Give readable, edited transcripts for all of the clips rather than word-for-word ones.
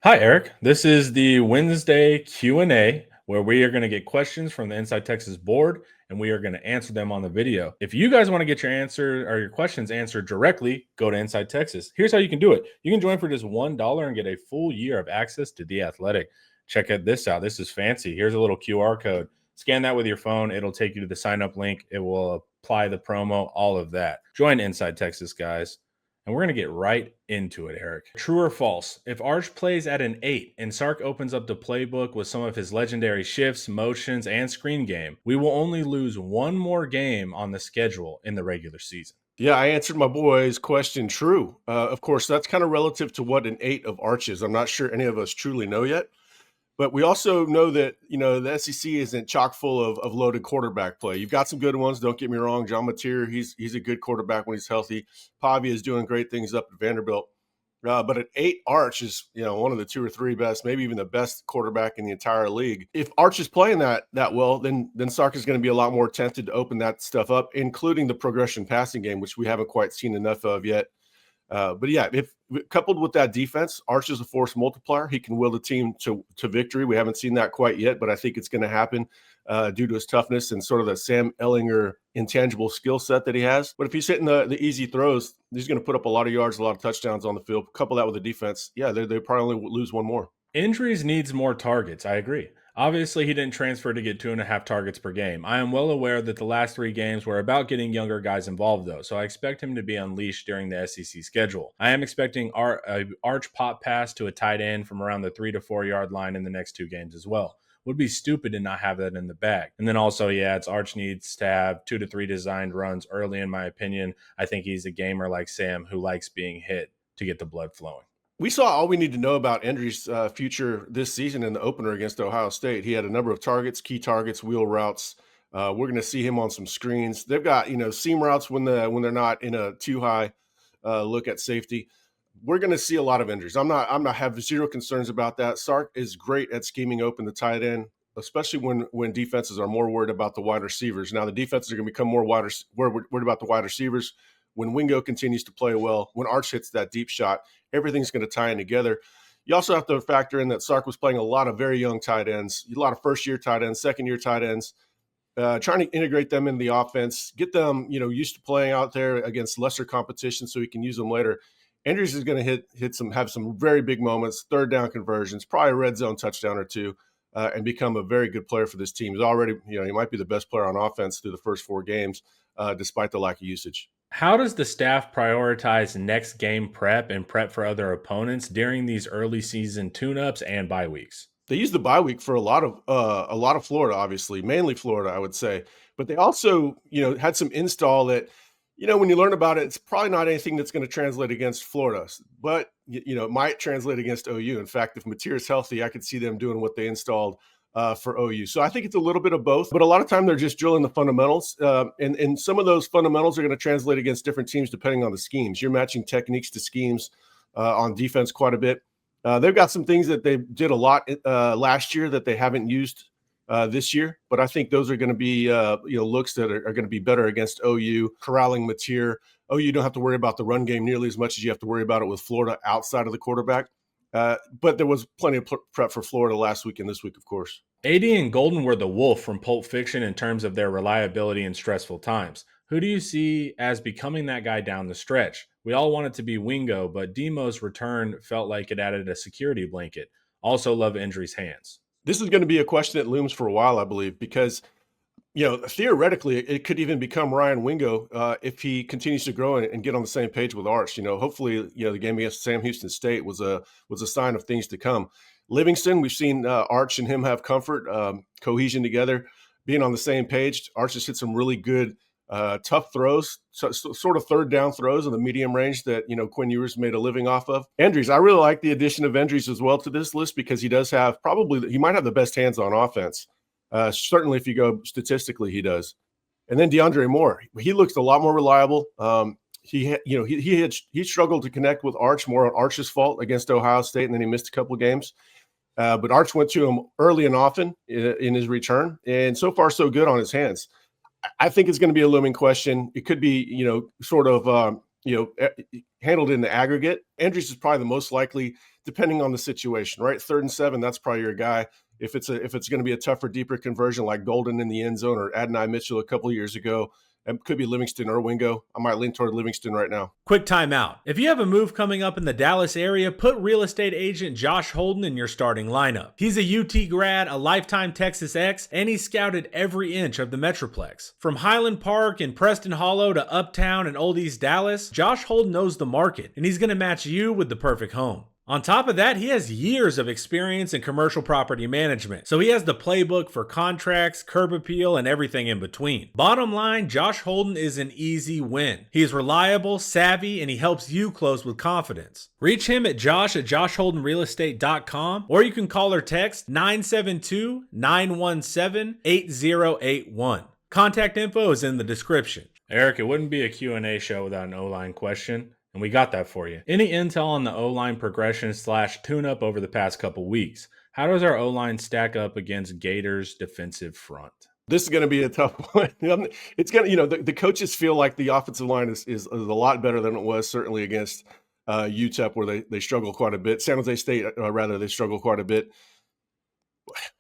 Hi, Eric. This is the Wednesday Q&A where we are going to get questions from the Inside Texas board and we are going to answer them on the video. If you guys want to get your answer or your questions answered directly, go to Inside Texas. Here's how you can do it. You can join for just $1 and get a full year of access to The Athletic. Check this out. This is fancy. Here's a little QR code. Scan that with your phone. It'll take you to the sign up link. It will apply the promo, all of that. Join Inside Texas, guys. And we're going to get right into it, Eric. True or false? If Arch plays at an 8 and Sark opens up the playbook with some of his legendary shifts, motions, and screen game, we will only lose one more game on the schedule in the regular season. Yeah, I answered my boy's question true. Of course, that's kind of relative to what an 8 of Arch is. I'm not sure any of us truly know yet. But we also know that, the SEC isn't chock full of loaded quarterback play. You've got some good ones. Don't get me wrong. John Mateer, he's a good quarterback when he's healthy. Pavia is doing great things up at Vanderbilt. But at 8, Arch is, one of the 2 or 3 best, maybe even the best quarterback in the entire league. If Arch is playing that well, then Sark is going to be a lot more tempted to open that stuff up, including the progression passing game, which we haven't quite seen enough of yet. But yeah, if coupled with that defense, Arch is a force multiplier. He can will the team to victory. We haven't seen that quite yet, but I think it's going to happen due to his toughness and sort of the Sam Ehlinger intangible skill set that he has. But if he's hitting the easy throws, he's going to put up a lot of yards, a lot of touchdowns on the field. Couple that with the defense, yeah, they probably only lose one more. Injuries needs more targets. I agree. Obviously, he didn't transfer to get 2.5 targets per game. I am well aware that the last 3 games were about getting younger guys involved, though, so I expect him to be unleashed during the SEC schedule. I am expecting Arch pop pass to a tight end from around the 3 to 4 yard line in the next 2 games as well. Would be stupid to not have that in the bag. And then also, it's Arch needs to have 2 to 3 designed runs early, in my opinion. I think he's a gamer like Sam who likes being hit to get the blood flowing. We saw all we need to know about Endry's future this season in the opener against Ohio State. He had a number of targets, key targets, wheel routes. We're going to see him on some screens. They've got seam routes when they're not in a too high look at safety. We're going to see a lot of Endry's. I'm not have zero concerns about that. Sark is great at scheming open the tight end, especially when defenses are more worried about the wide receivers. Now the defenses are going to become more worried about the wide receivers. When Wingo continues to play well, when Arch hits that deep shot, everything's going to tie in together. You also have to factor in that Sark was playing a lot of very young tight ends, a lot of first-year tight ends, second-year tight ends, trying to integrate them in the offense, get them, used to playing out there against lesser competition so he can use them later. Andrews is going to have some very big moments, third down conversions, probably a red zone touchdown or 2, and become a very good player for this team. He's already, he might be the best player on offense through the first 4 games, despite the lack of usage. How does the staff prioritize next game prep and prep for other opponents during these early season tune-ups and bye weeks? They use the bye week for a lot of Florida, obviously, mainly Florida, I would say. But they also, had some install that, when you learn about it, it's probably not anything that's going to translate against Florida, but it might translate against OU. In fact, if Mateer is healthy, I could see them doing what they installed for OU. So I think it's a little bit of both, but a lot of time they're just drilling the fundamentals. And some of those fundamentals are going to translate against different teams depending on the schemes. You're matching techniques to schemes on defense quite a bit. They've got some things that they did a lot last year that they haven't used this year, but I think those are going to be looks that are going to be better against OU, corralling Mateer. OU don't have to worry about the run game nearly as much as you have to worry about it with Florida outside of the quarterback. But there was plenty of prep for Florida last week and this week, of course. AD and Golden were the wolf from Pulp Fiction in terms of their reliability in stressful times. Who do you see as becoming that guy down the stretch? We all want it to be Wingo, but Demo's return felt like it added a security blanket. Also love Endry's hands. This is going to be a question that looms for a while, I believe, because theoretically, it could even become Ryan Wingo if he continues to grow and get on the same page with Arch. Hopefully, the game against Sam Houston State was a sign of things to come. Livingston, we've seen Arch and him have comfort, cohesion together, being on the same page. Arch has hit some really good, tough throws, sort of third down throws in the medium range that, Quinn Ewers made a living off of. Endry's, I really like the addition of Endry's as well to this list because he does have he might have the best hands on offense. Certainly, if you go statistically, he does. And then DeAndre Moore, he looks a lot more reliable. He struggled to connect with Arch, more on Arch's fault against Ohio State, and then he missed a couple of games. But Arch went to him early and often in his return, and so far so good on his hands. I think it's going to be a looming question. It could be, sort of, handled in the aggregate. Andrews is probably the most likely depending on the situation, right? 3rd and 7, that's probably your guy. If it's going to be a tougher, deeper conversion like Golden in the end zone or Adonai Mitchell a couple of years ago, it could be Livingston or Wingo. I might lean toward Livingston right now. Quick timeout. If you have a move coming up in the Dallas area, put real estate agent Josh Holden in your starting lineup. He's a UT grad, a lifetime Texas Ex, and he scouted every inch of the Metroplex. From Highland Park and Preston Hollow to Uptown and Old East Dallas, Josh Holden knows the market, and he's going to match you with the perfect home. On top of that, he has years of experience in commercial property management, so he has the playbook for contracts, curb appeal, and everything in between. Bottom line, Josh Holden is an easy win. He is reliable, savvy, and he helps you close with confidence. Reach him at josh@joshholdenrealestate.com, or you can call or text 972-917-8081. Contact info is in the description. Eric, it wouldn't be a Q&A show without an O-line question. And we got that for you. Any intel on the O-line progression / tune-up over the past couple weeks? How does our O-line stack up against Gators' defensive front? This is going to be a tough one. It's going to, the coaches feel like the offensive line is a lot better than it was certainly against UTEP, where they struggle quite a bit. San Jose State, they struggle quite a bit.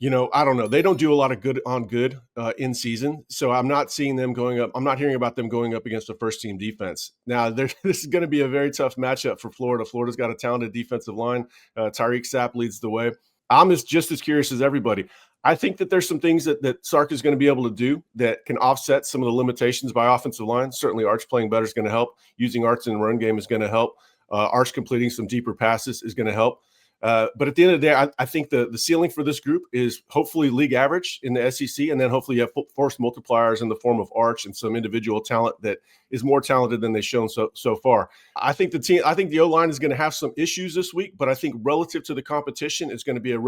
I don't know. They don't do a lot of good on good in season. So I'm not seeing them going up. I'm not hearing about them going up against a first team defense. Now, this is going to be a very tough matchup for Florida. Florida's got a talented defensive line. Tyreek Sapp leads the way. I'm just as curious as everybody. I think that there's some things that Sark is going to be able to do that can offset some of the limitations by offensive line. Certainly, Arch playing better is going to help. Using Arch in the run game is going to help. Arch completing some deeper passes is going to help. But at the end of the day, I think the ceiling for this group is hopefully league average in the SEC, and then hopefully you have force multipliers in the form of Arch and some individual talent that is more talented than they've shown so far. I think the O-line is going to have some issues this week, but I think relative to the competition, it's going to be a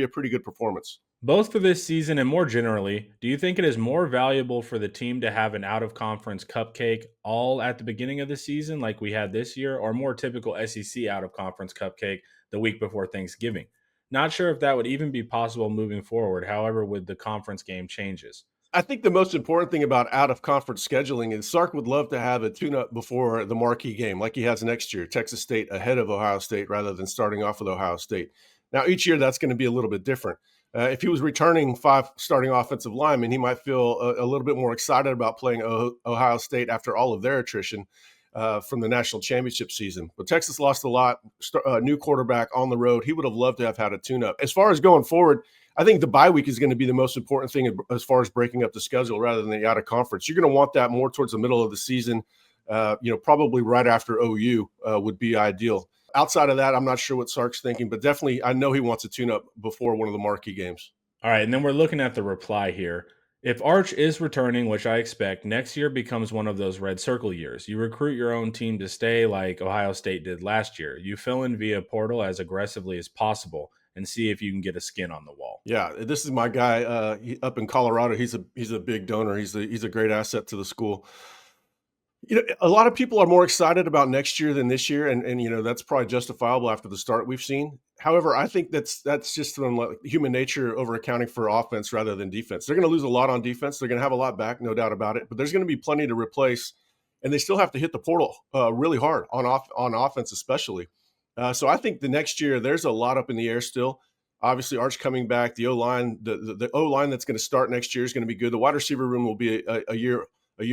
pretty good performance. Both for this season and more generally, do you think it is more valuable for the team to have an out-of-conference cupcake all at the beginning of the season like we had this year, or more typical SEC out-of-conference cupcake the week before Thanksgiving? Not sure if that would even be possible moving forward, however, with the conference game changes. I think the most important thing about out-of-conference scheduling is Sark would love to have a tune-up before the marquee game like he has next year, Texas State ahead of Ohio State rather than starting off with Ohio State. Now, each year that's going to be a little bit different. If he was returning 5 starting offensive linemen, he might feel a little bit more excited about playing Ohio State after all of their attrition from the national championship season. But Texas lost a lot, new quarterback on the road. He would have loved to have had a tune-up. As far as going forward, I think the bye week is going to be the most important thing as far as breaking up the schedule rather than the out-of-conference. You're going to want that more towards the middle of the season, probably right after OU would be ideal. Outside of that, I'm not sure what Sark's thinking, but definitely I know he wants a tune-up before one of the marquee games. All right, and then we're looking at the reply here. If Arch is returning, which I expect, next year becomes one of those red circle years. You recruit your own team to stay like Ohio State did last year. You fill in via portal as aggressively as possible and see if you can get a skin on the wall. Yeah, this is my guy up in Colorado. He's a big donor. He's a great asset to the school. A lot of people are more excited about next year than this year, and that's probably justifiable after the start we've seen. However, I think that's just from human nature over accounting for offense rather than defense. They're going to lose a lot on defense. They're going to have a lot back, no doubt about it. But there's going to be plenty to replace, and they still have to hit the portal really hard on offense, especially. So I think the next year there's a lot up in the air still. Obviously, Arch coming back, the O-line, the O-line that's going to start next year is going to be good. The wide receiver room will be a year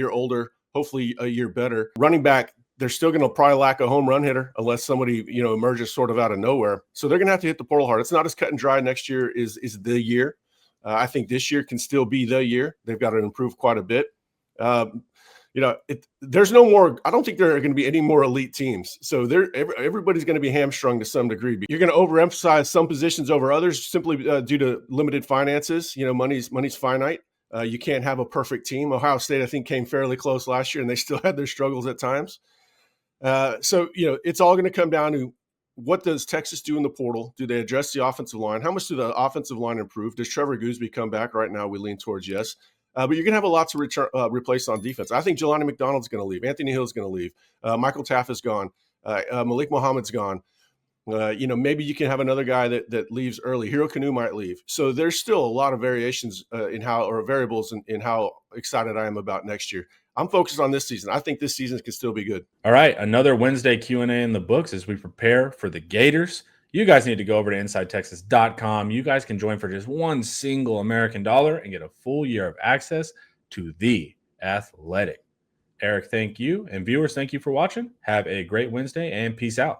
older. Hopefully a year better. Running back, they're still going to probably lack a home run hitter unless somebody, emerges sort of out of nowhere. So they're going to have to hit the portal hard. It's not as cut and dry. Next year is the year. I think this year can still be the year. They've got to improve quite a bit. There's no more. I don't think there are going to be any more elite teams. So everybody's going to be hamstrung to some degree. You're going to overemphasize some positions over others simply due to limited finances. Money's finite. You can't have a perfect team. Ohio State, I think, came fairly close last year, and they still had their struggles at times. So it's all going to come down to what does Texas do in the portal? Do they address the offensive line? How much do the offensive line improve? Does Trevor Goosby come back? Right now, we lean towards yes. But you're going to have a lot to replace on defense. I think Jelani McDonald's going to leave. Anthony Hill's going to leave. Michael Taff is gone. Malik Muhammad's gone. Maybe you can have another guy that leaves early. Hero Kanu might leave. So there's still a lot of variations variables in how excited I am about next year. I'm focused on this season. I think this season can still be good. All right, another Wednesday Q&A in the books as we prepare for the Gators. You guys need to go over to InsideTexas.com. You guys can join for just one single American dollar and get a full year of access to The Athletic. Eric, thank you. And viewers, thank you for watching. Have a great Wednesday and peace out.